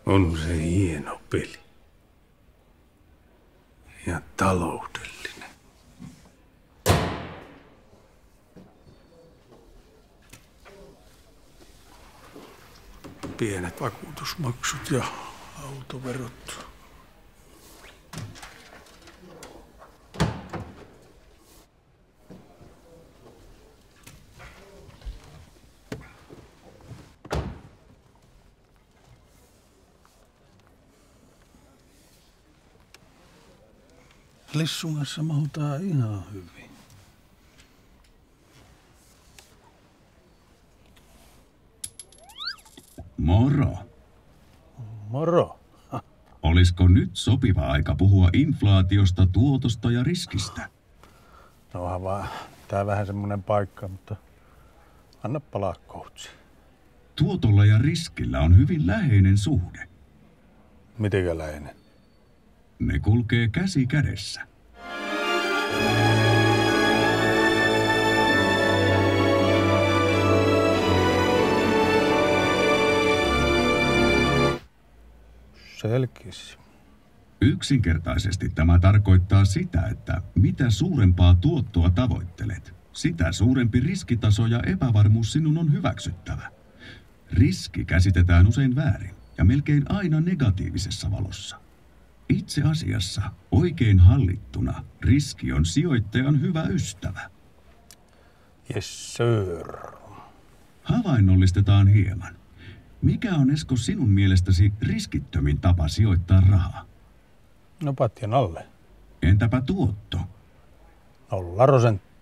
On se hieno peli. Ja taloudellinen. Pienet vakuutusmaksut ja autoverot. Lissun kanssa mahutaan ihan hyvin. Moro. Moro. Olisiko nyt sopiva aika puhua inflaatiosta, tuotosta ja riskistä? No onhan vaan tää vähän semmonen paikka, mutta anna palaa coachi. Tuotolla ja riskillä on hyvin läheinen suhde. Mitenkä läheinen? Ne kulkee käsi kädessä. Selkeästi. Yksinkertaisesti tämä tarkoittaa sitä, että mitä suurempaa tuottoa tavoittelet, sitä suurempi riskitaso ja epävarmuus sinun on hyväksyttävä. Riski käsitetään usein väärin ja melkein aina negatiivisessa valossa. Itse asiassa oikein hallittuna riski on sijoittajan hyvä ystävä. Yes, sir. Havainnollistetaan hieman. Mikä on, Esko, sinun mielestäsi riskittömin tapa sijoittaa rahaa? No patjan alle. Entäpä tuotto?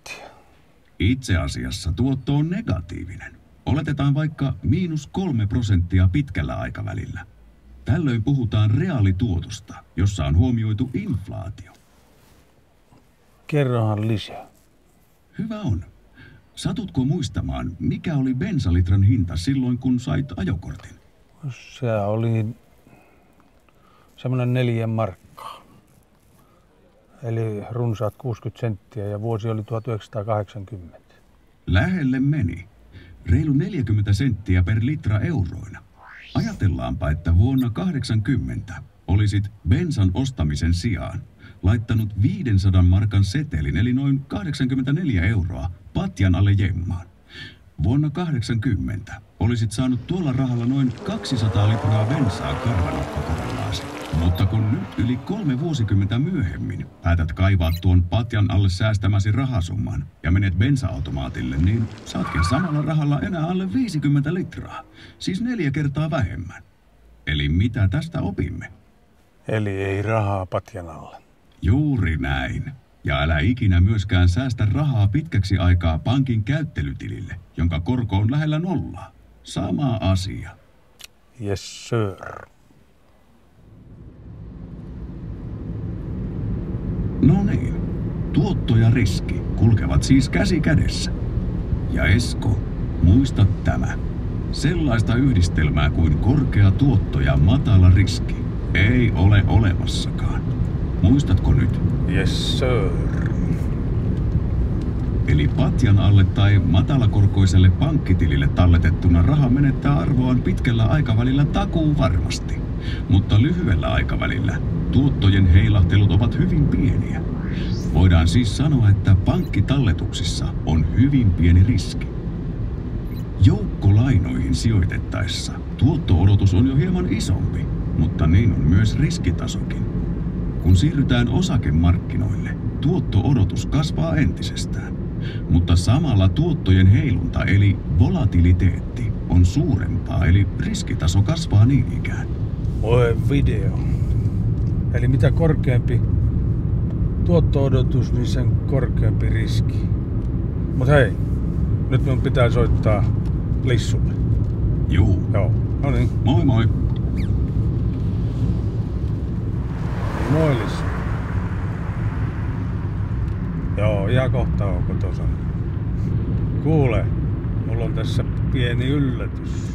0%. Itse asiassa tuotto on negatiivinen. Oletetaan vaikka -3% pitkällä aikavälillä. Tällöin puhutaan reaalituotosta, jossa on huomioitu inflaatio. Kerrohan lisää. Hyvä on. Satutko muistamaan, mikä oli bensalitran hinta silloin, kun sait ajokortin? Se oli semmoinen 4 markkaa. Eli runsaat 60 senttiä ja vuosi oli 1980. Lähelle meni. Reilu 40 senttiä per litra euroina. Ajatellaanpa, että vuonna 80 olisit bensan ostamisen sijaan laittanut 500 markan setelin, eli noin 84 euroa, patjan alle jemmaan. Vuonna 80 olisit saanut tuolla rahalla noin 200 litraa bensaa karvanokkakorellaasi. Mutta kun nyt yli 3 vuosikymmentä myöhemmin päätät kaivaa tuon patjan alle säästämäsi rahasumman ja menet bensa-automaatille, niin saatkin samalla rahalla enää alle 50 litraa. Siis 4 kertaa vähemmän. Eli mitä tästä opimme? Eli ei rahaa patjan alle. Juuri näin. Ja älä ikinä myöskään säästä rahaa pitkäksi aikaa pankin käyttelytilille, jonka korko on lähellä nollaa. Sama asia. Yes, sir. No niin. Tuotto ja riski kulkevat siis käsi kädessä. Ja Esko, muista tämä. Sellaista yhdistelmää kuin korkea tuotto ja matala riski ei ole olemassakaan. Muistatko nyt? Yes, sir. Eli patjan alle tai matalakorkoiselle pankkitilille talletettuna raha menettää arvoaan pitkällä aikavälillä takuu varmasti. Mutta lyhyellä aikavälillä tuottojen heilahtelut ovat hyvin pieniä. Voidaan siis sanoa, että pankkitalletuksissa on hyvin pieni riski. Joukkolainoihin sijoitettaessa tuotto-odotus on jo hieman isompi, mutta niin on myös riskitasokin. Kun siirrytään osakemarkkinoille, tuotto-odotus kasvaa entisestään. Mutta samalla tuottojen heilunta eli volatiliteetti on suurempaa, eli riskitaso kasvaa niin ikään. Voi video. Eli mitä korkeampi tuotto-odotus, niin sen korkeampi riski. Mut hei, nyt minun pitää soittaa Lissulle. Juu. Joo, no niin. Moi moi. Moi Lissu. Joo, ihan kohta onko tuossa. Kuule, mulla on tässä pieni yllätys.